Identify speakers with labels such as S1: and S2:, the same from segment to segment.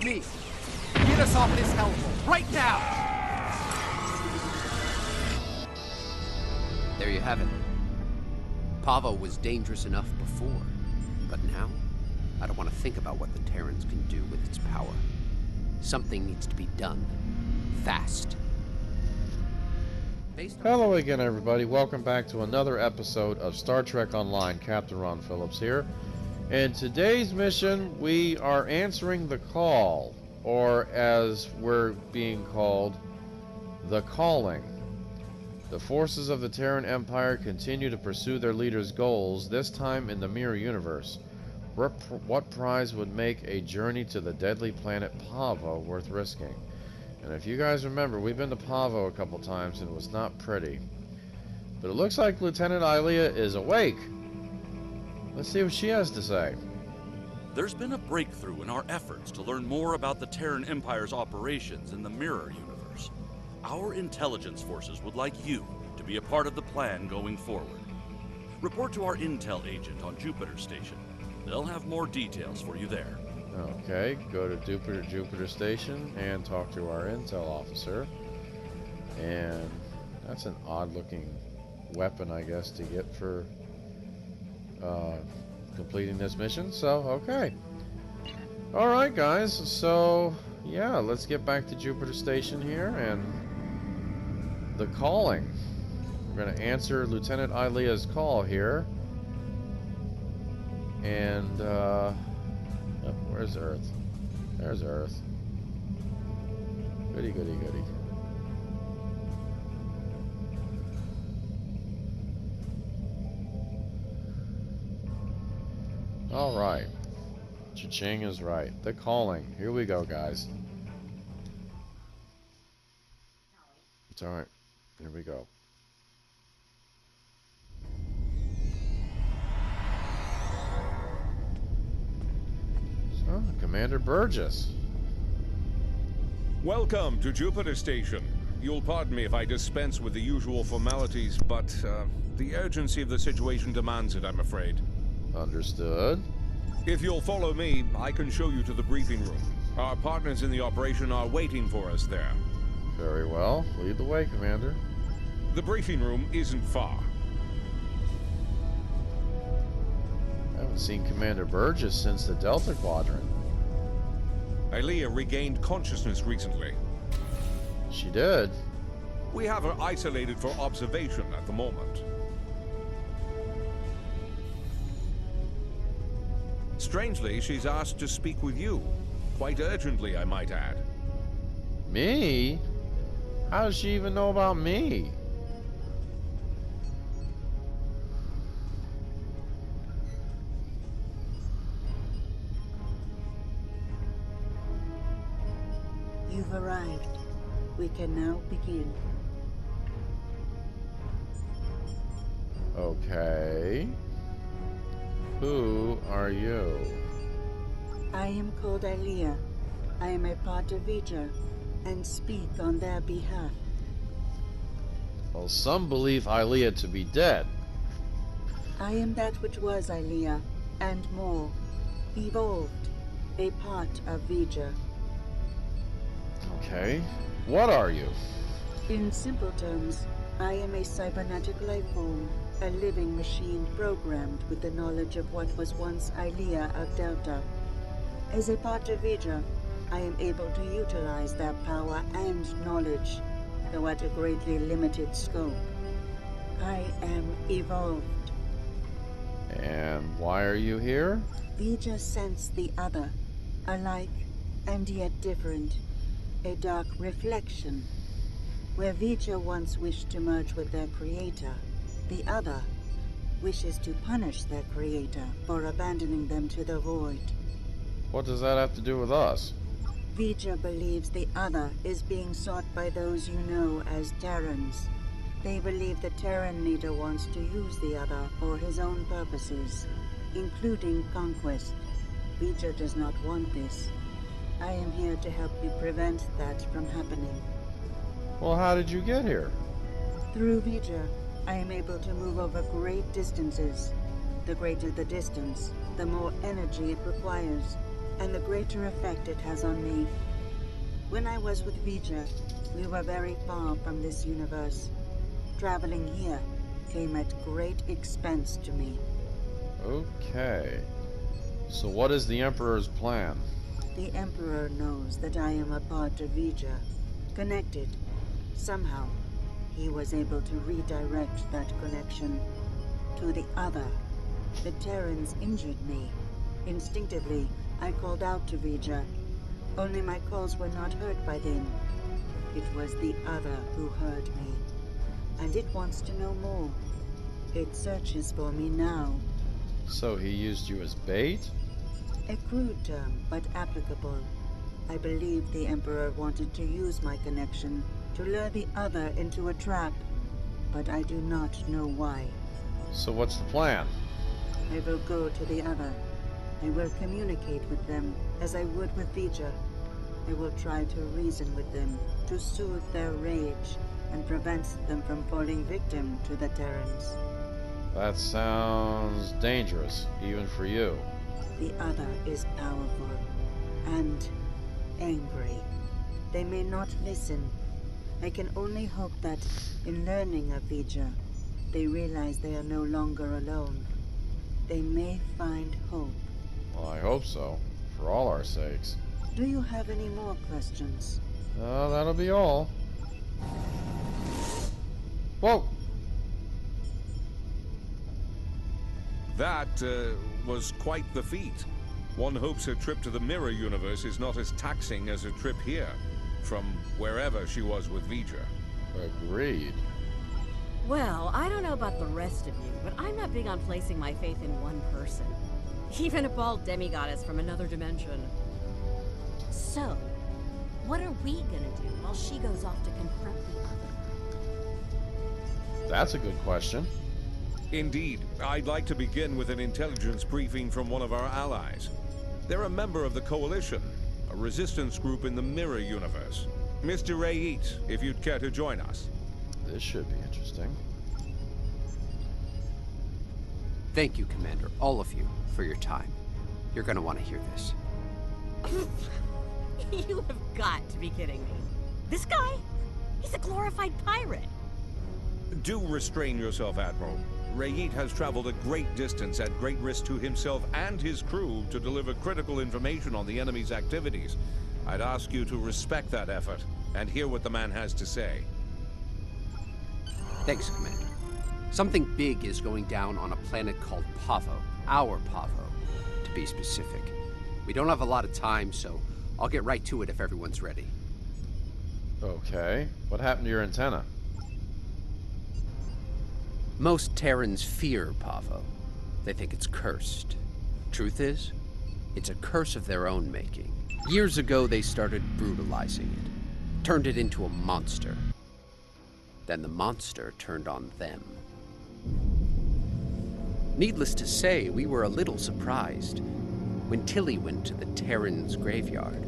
S1: me. Get us off this hellhole, right now! There you have it. Pavo was dangerous enough before, but now, I don't want to think about what the Terrans can do with its power. Something needs to be done. Fast.
S2: Hello again, everybody. Welcome back to another episode of Star Trek Online. Captain Ron Phillips here. In today's mission, we are answering the call, or as we're being called, the calling. The forces of the Terran Empire continue to pursue their leader's goals, this time in the Mirror Universe. What prize would make a journey to the deadly planet Pavo worth risking? And if you guys remember, we've been to Pavo a couple times and it was not pretty. But it looks like Lieutenant Ilia is awake. Let's see what she has to say.
S3: There's been a breakthrough in our efforts to learn more about the Terran Empire's operations in the Mirror Universe. Our intelligence forces would like you to be a part of the plan going forward. Report to our intel agent on Jupiter Station. They'll have more details for you there.
S2: Okay, go to Jupiter Station and talk to our intel officer. And that's an odd-looking weapon, I guess, to get for completing this mission. So, okay. Alright, guys. So, yeah, let's get back to Jupiter Station here and the calling. We're going to answer Lieutenant Ilia's call here. And, where's Earth? There's Earth. Goody, goody, goody. Alright. Cha-ching is right. The calling. Here we go, guys. It's alright. Here we go. Oh, Commander Burgess.
S4: Welcome to Jupiter Station. You'll pardon me if I dispense with the usual formalities, but the urgency of the situation demands it, I'm afraid.
S2: Understood.
S4: If you'll follow me, I can show you to the briefing room. Our partners in the operation are waiting for us there.
S2: Very well. Lead the way, Commander.
S4: The briefing room isn't far.
S2: I haven't seen Commander Burgess since the Delta Quadrant.
S4: Ilia regained consciousness recently.
S2: She did?
S4: We have her isolated for observation at the moment. Strangely, she's asked to speak with you. Quite urgently, I might add.
S2: Me? How does she even know about me?
S5: You've arrived. We can now begin.
S2: Okay. Who are you?
S5: I am called Ilia. I am a part of Vija, and speak on their behalf.
S2: Well, some believe Ilia to be dead.
S5: I am that which was Ilia, and more. Evolved. A part of Vija.
S2: Okay. What are you?
S5: In simple terms, I am a cybernetic life form, a living machine programmed with the knowledge of what was once Ilia of Delta. As a part of Vija, I am able to utilize their power and knowledge, though at a greatly limited scope. I am evolved.
S2: And why are you here?
S5: Vija sense the other, alike and yet different. A dark reflection. Where Vija once wished to merge with their creator, the other wishes to punish their creator for abandoning them to the void.
S2: What does that have to do with us?
S5: Vija believes the other is being sought by those you know as Terrans. They believe the Terran leader wants to use the other for his own purposes, including conquest. Vija does not want this. I am here to help you prevent that from happening.
S2: Well, how did you get here?
S5: Through Vija, I am able to move over great distances. The greater the distance, the more energy it requires. and the greater effect it has on me. When I was with Vija, we were very far from this universe. Traveling here came at great expense to me.
S2: Okay. So what is the Emperor's plan?
S5: The Emperor knows that I am a part of Vija, connected. Somehow, he was able to redirect that connection to the other. The Terrans injured me. Instinctively, I called out to Vija. Only my calls were not heard by them. It was the other who heard me. And it wants to know more. It searches for me now.
S2: So he used you as bait?
S5: A crude term, but applicable. I believe the Emperor wanted to use my connection to lure the other into a trap, but I do not know why.
S2: So what's the plan?
S5: I will go to the other. I will communicate with them as I would with Vija. I will try to reason with them to soothe their rage and prevent them from falling victim to the Terrans.
S2: That sounds dangerous, even for you.
S5: The other is powerful and angry. They may not listen. I can only hope that, in learning of Vija, they realize they are no longer alone. They may find hope.
S2: Well, I hope so, for all our sakes.
S5: Do you have any more questions?
S2: That'll be all. Whoa!
S4: That was quite the feat. One hopes a trip to the Mirror Universe is not as taxing as a trip here, from wherever she was with Vija.
S2: Agreed.
S6: Well, I don't know about the rest of you, but I'm not big on placing my faith in one person. Even a bald demigoddess from another dimension. So, what are we gonna do while she goes off to confront the other?
S2: That's a good question.
S4: Indeed, I'd like to begin with an intelligence briefing from one of our allies. They're a member of the Coalition, a resistance group in the Mirror Universe. Mr. Rayit, if you'd care to join us.
S2: This should be interesting.
S1: Thank you, Commander, all of you, for your time. You're gonna want to hear this.
S6: You have got to be kidding me. This guy? He's a glorified pirate.
S4: Do restrain yourself, Admiral. Rayit has traveled a great distance at great risk to himself and his crew to deliver critical information on the enemy's activities. I'd ask you to respect that effort and hear what the man has to say.
S1: Thanks, Commander. Something big is going down on a planet called Pavo. Our Pavo, to be specific. We don't have a lot of time, so I'll get right to it if everyone's ready.
S2: Okay. What happened to your antenna?
S1: Most Terrans fear Pavo. They think it's cursed. Truth is, it's a curse of their own making. Years ago, they started brutalizing it. Turned it into a monster. Then the monster turned on them. Needless to say, we were a little surprised when Tilly went to the Terrans' graveyard.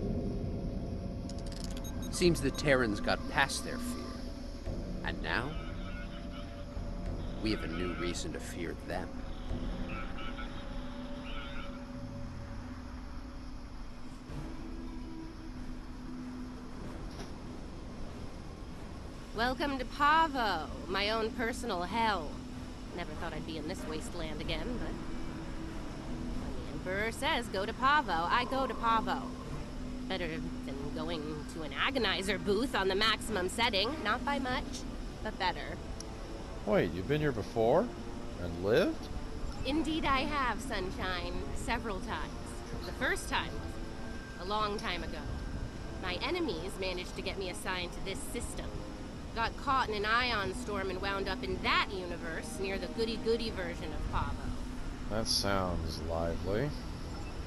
S1: Seems the Terrans got past their fear. And now, we have a new reason to fear them.
S7: Welcome to Pavo, my own personal hell. Never thought I'd be in this wasteland again, but when the Emperor says go to Pavo, I go to Pavo. Better than going to an agonizer booth on the maximum setting. Not by much, but better.
S2: Wait, you've been here before? And lived?
S7: Indeed I have, Sunshine. Several times. The first time was a long time ago. My enemies managed to get me assigned to this system. Got caught in an ion storm and wound up in that universe near the goody-goody version of Pavo.
S2: That sounds lively.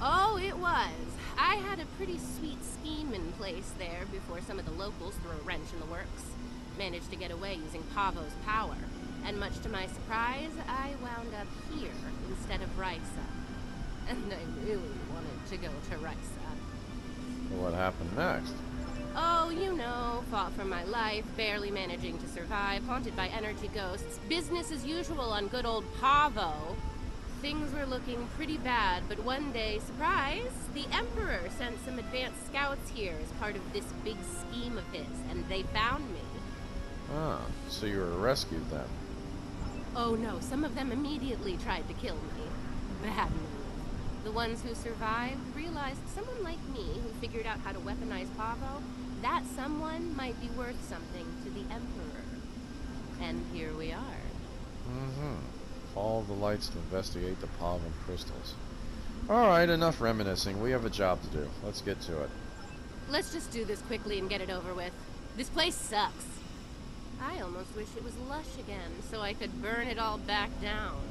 S7: Oh, it was. I had a pretty sweet scheme in place there before some of the locals threw a wrench in the works. Managed to get away using Pavo's power. And much to my surprise, I wound up here instead of Risa. And I really wanted to go to Risa.
S2: What happened next?
S7: Oh, you know, fought for my life, barely managing to survive, haunted by energy ghosts. Business as usual on good old Pavo. things were looking pretty bad, but one day, surprise, the Emperor sent some advanced scouts here as part of this big scheme of his, and they found me.
S2: Ah, so you were rescued then.
S7: Oh no, some of them immediately tried to kill me. Bad move. The ones who survived realized someone like me who figured out how to weaponize Pavo, that someone might be worth something to the Emperor. And here we are.
S2: Mm-hmm. Follow the lights to investigate the Pavan crystals. Alright, enough reminiscing. We have a job to do. Let's get to it.
S7: Let's just do this quickly and get it over with. This place sucks. I almost wish it was lush again, so I could burn it all back down.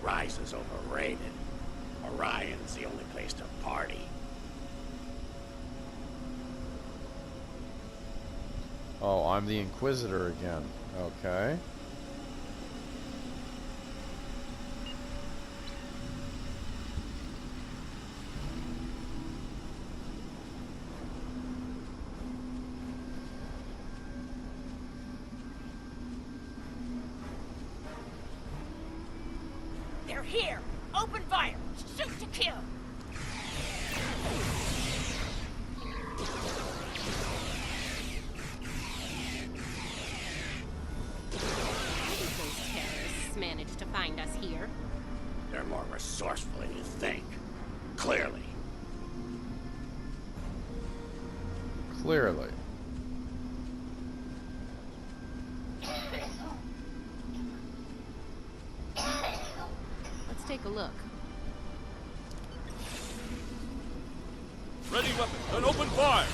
S8: Rise is overrated. Orion's the only place to party.
S2: Oh, I'm the Inquisitor again. Okay.
S9: They're here! Open fire! Shoot to kill!
S7: How did those terrorists manage to find us here?
S8: They're more resourceful than you think. Clearly.
S2: Clearly.
S7: Let's take a look.
S3: Ready weapons and open fire!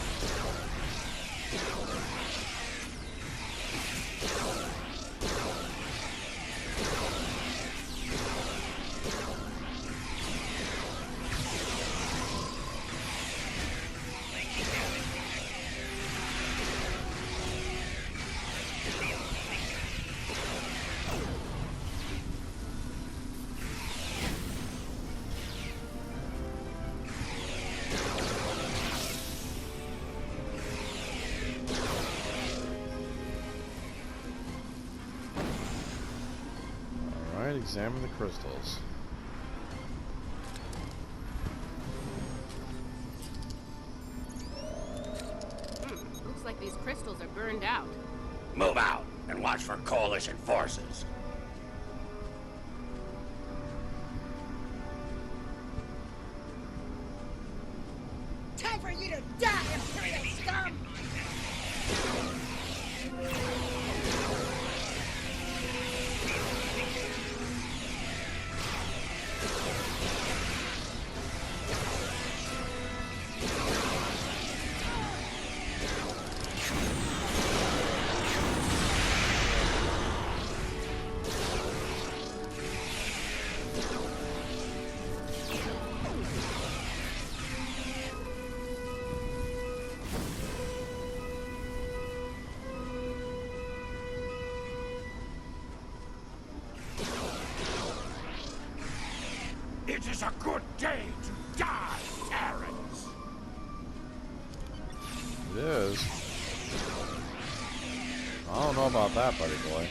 S2: Alright, examine the crystals.
S7: Looks like these crystals are burned out.
S8: Move out and watch for Coalition forces.
S9: Time for you to die, Imperial scum!
S8: It is a good day to die, Terrans!
S2: It is. I don't know about that, buddy boy.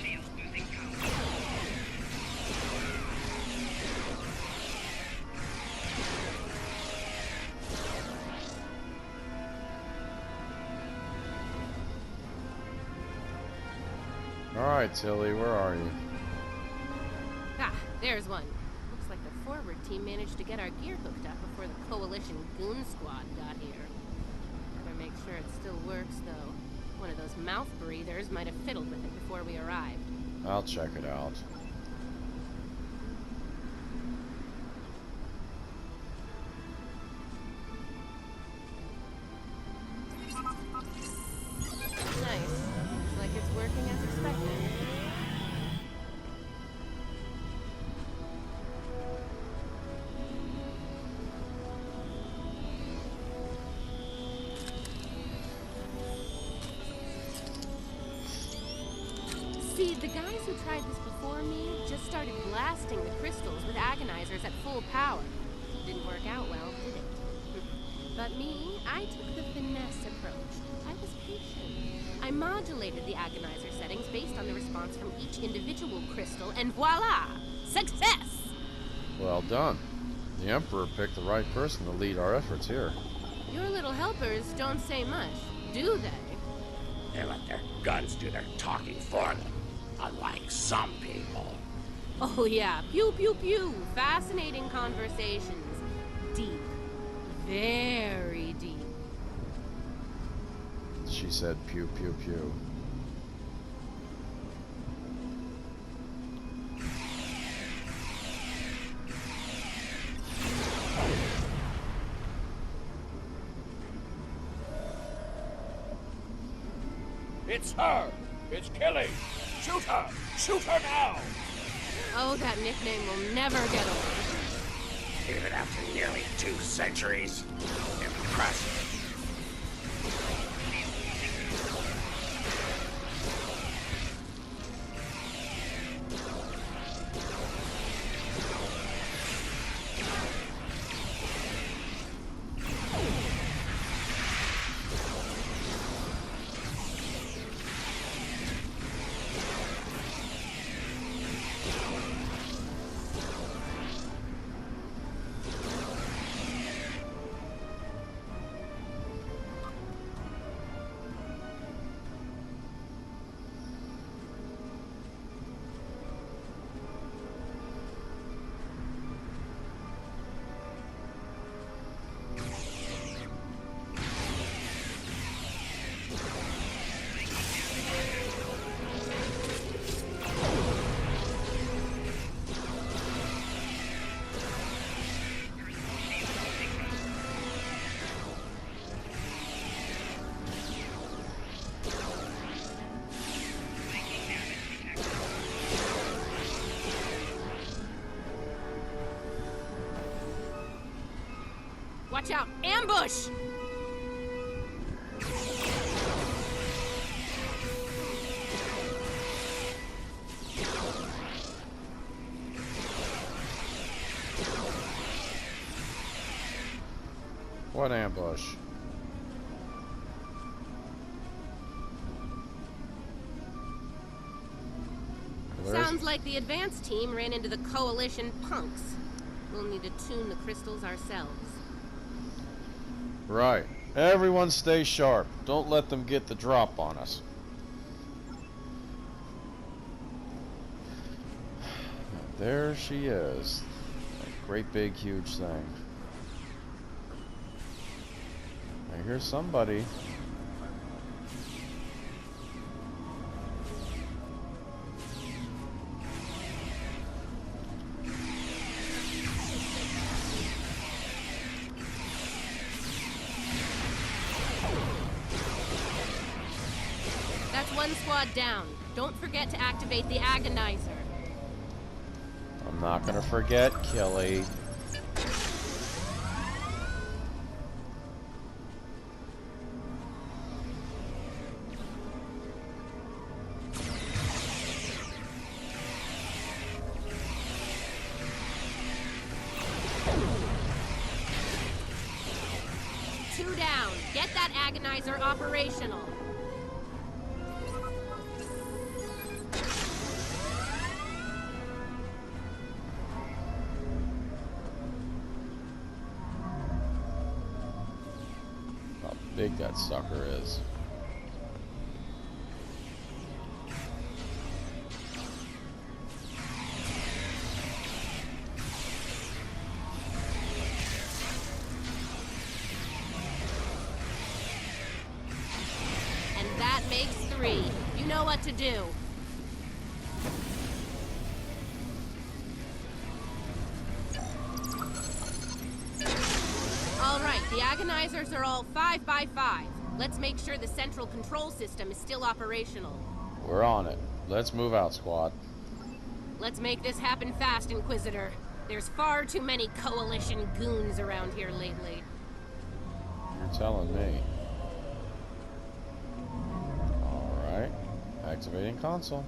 S2: Alright, Tilly, where are you?
S7: Ah, there's one. Looks like the forward team managed to get our gear hooked up before the Coalition goon squad got here. Better make sure it still works, though. One of those mouth breathers might have fiddled with it before we arrived.
S2: I'll check it out.
S7: Nice. Looks like it's working as expected. See, the guys who tried this before me just started blasting the crystals with agonizers at full power. Didn't work out well, did it? But me, I took the finesse approach. I was patient. I modulated the agonizer settings based on the response from each individual crystal, and voila! Success!
S2: Well done. The Emperor picked the right person to lead our efforts here.
S7: Your little helpers don't say much, do they?
S8: They let their guns do their talking for them, unlike some people.
S7: Oh yeah, pew pew pew. Fascinating conversations. Deep. Very deep.
S2: She said pew pew pew.
S8: It's her! It's Killy! Shoot her! Shoot her now!
S7: Oh, that nickname will never get old.
S8: Even after nearly 2 centuries. Impressive.
S7: Watch out! Ambush!
S2: What ambush?
S7: Sounds like the advance team ran into the Coalition punks. We'll need to tune the crystals ourselves.
S2: Right. Everyone stay sharp. Don't let them get the drop on us. There she is. That great big huge thing. I hear somebody.
S7: That's one squad down. Don't forget to activate the Agonizer.
S2: I'm not gonna forget, Killy.
S7: Two down. Get that Agonizer operational.
S2: How big that sucker is.
S7: And that makes 3. You know what to do. All right, the Agonizers are all 5 by 5. Let's make sure the central control system is still operational.
S2: We're on it. Let's move out, squad.
S7: Let's make this happen fast, Inquisitor. There's far too many Coalition goons around here lately.
S2: You're telling me. Alright. Activating console.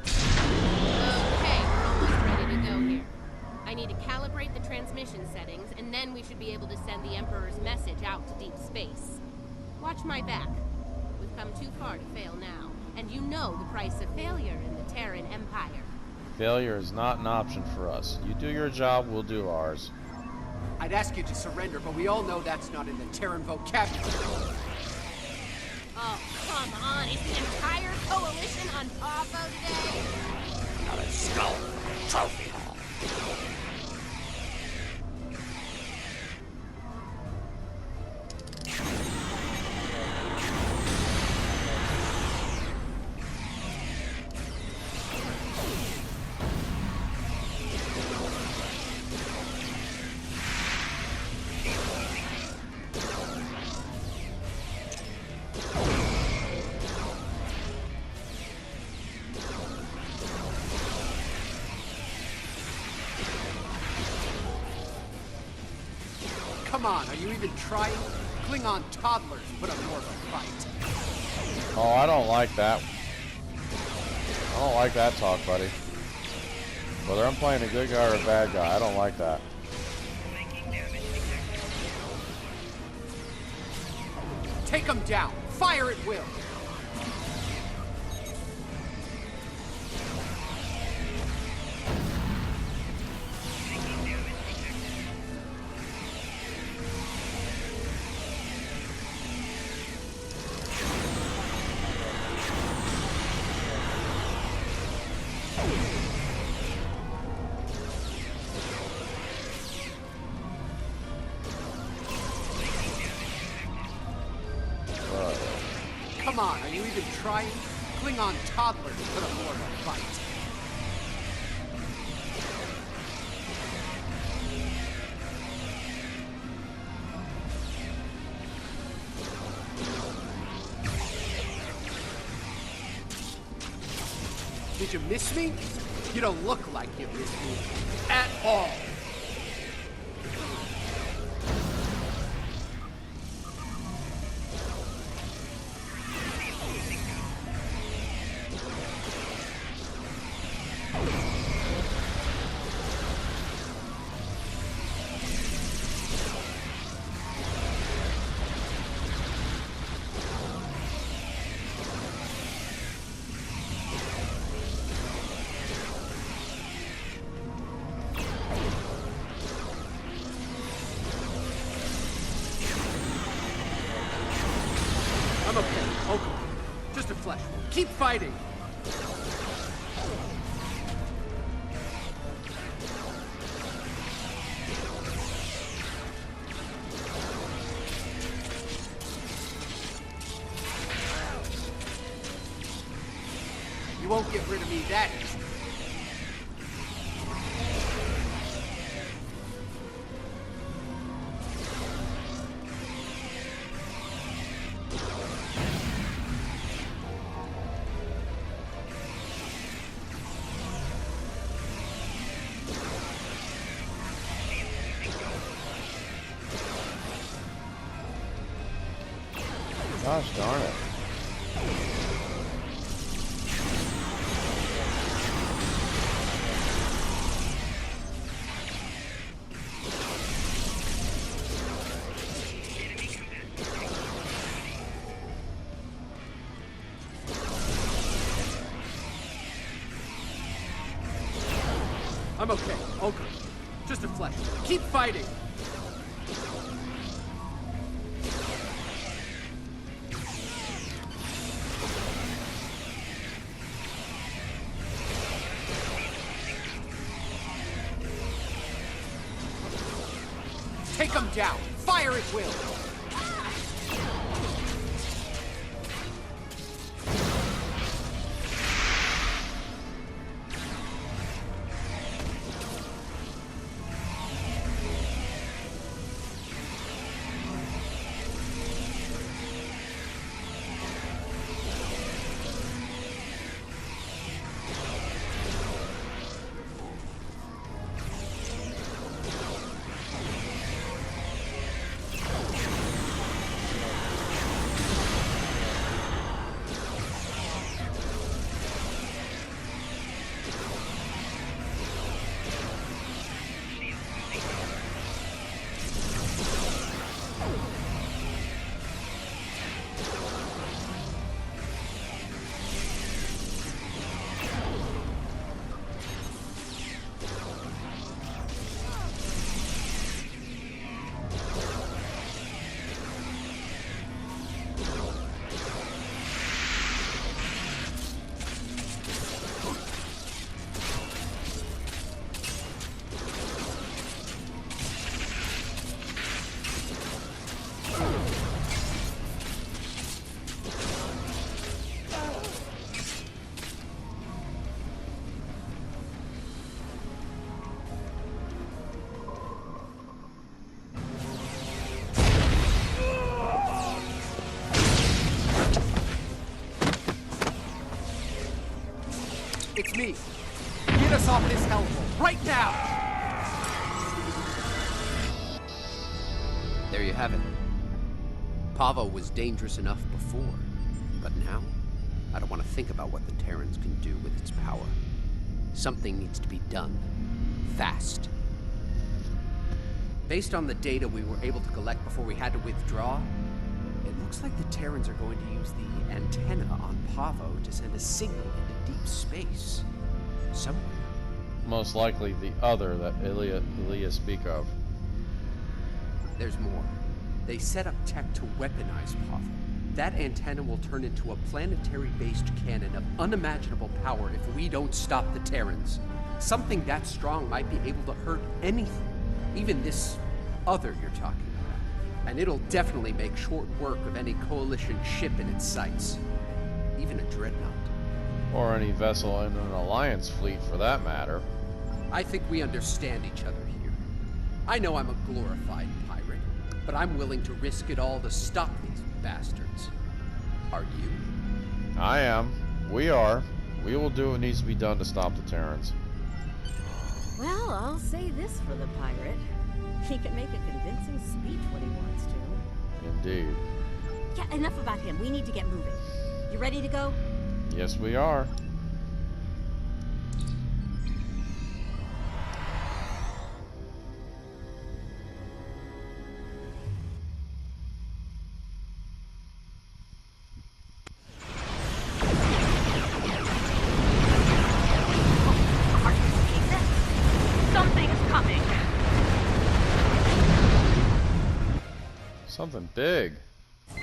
S7: Okay, we're almost ready to go here. I need to calibrate the transmission settings, and then we should be able to send the Emperor's message out to deep space. Watch my back. We've come too far to fail now, and you know the price of failure in the Terran Empire.
S2: Failure is not an option for us. You do your job, we'll do ours.
S1: I'd ask you to surrender, but we all know that's not in the Terran vocabulary.
S7: Oh, come on. Is the entire coalition on Pavo today?
S8: Another skull. Trophy hall.
S1: Come on, are you even trying? Klingon toddlers put up more of a fight.
S2: Oh, I don't like that. I don't like that talk, buddy. Whether I'm playing a good guy or a bad guy, I don't like that.
S1: Take them down. Fire at will. Come on, are you even trying? Klingon toddlers put up more of a fight. Did you miss me? You don't look like you missed me at all. I'm okay. Okay. Just a flesh wound. Keep fighting. You won't get rid of me that easy.
S2: Gosh darn it.
S1: I'm okay. Okay. Just a flesh wound. Keep fighting. Take them down. Fire at will. It's me. Get us off this hellhole, right now! There you have it. Pavo was dangerous enough before, but now, I don't want to think about what the Terrans can do with its power. Something needs to be done. Fast. Based on the data we were able to collect before we had to withdraw, it looks like the Terrans are going to use the antenna on Pavo to send a signal into deep space. Somewhere.
S2: Most likely the other that Ilya speak of.
S1: There's more. They set up tech to weaponize Pavo. That antenna will turn into a planetary-based cannon of unimaginable power if we don't stop the Terrans. Something that strong might be able to hurt anything. Even this other you're talking about. And it'll definitely make short work of any Coalition ship in its sights. Even a dreadnought.
S2: Or any vessel in an Alliance fleet for that matter.
S1: I think we understand each other here. I know I'm a glorified pirate, but I'm willing to risk it all to stop these bastards. Are you?
S2: I am. We are. We will do what needs to be done to stop the Terrans.
S6: Well, I'll say this for the pirate. He can make a convincing speech when he wants to.
S2: Indeed.
S6: Yeah, enough about him. We need to get moving. You ready to go?
S2: Yes, we are. Something big.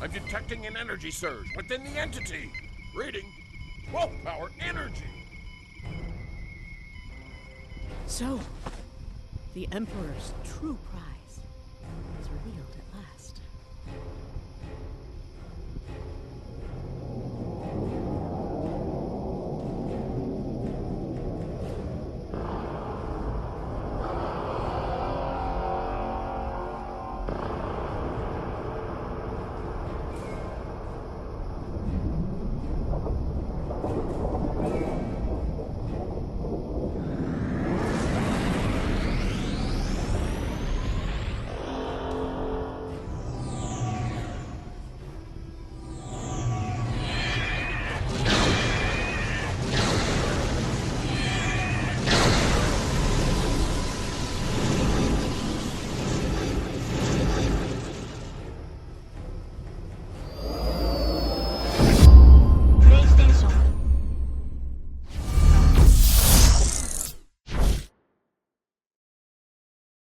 S8: I'm detecting an energy surge within the entity. Reading. Willpower energy.
S6: So, the Emperor's true prize is revealed at last.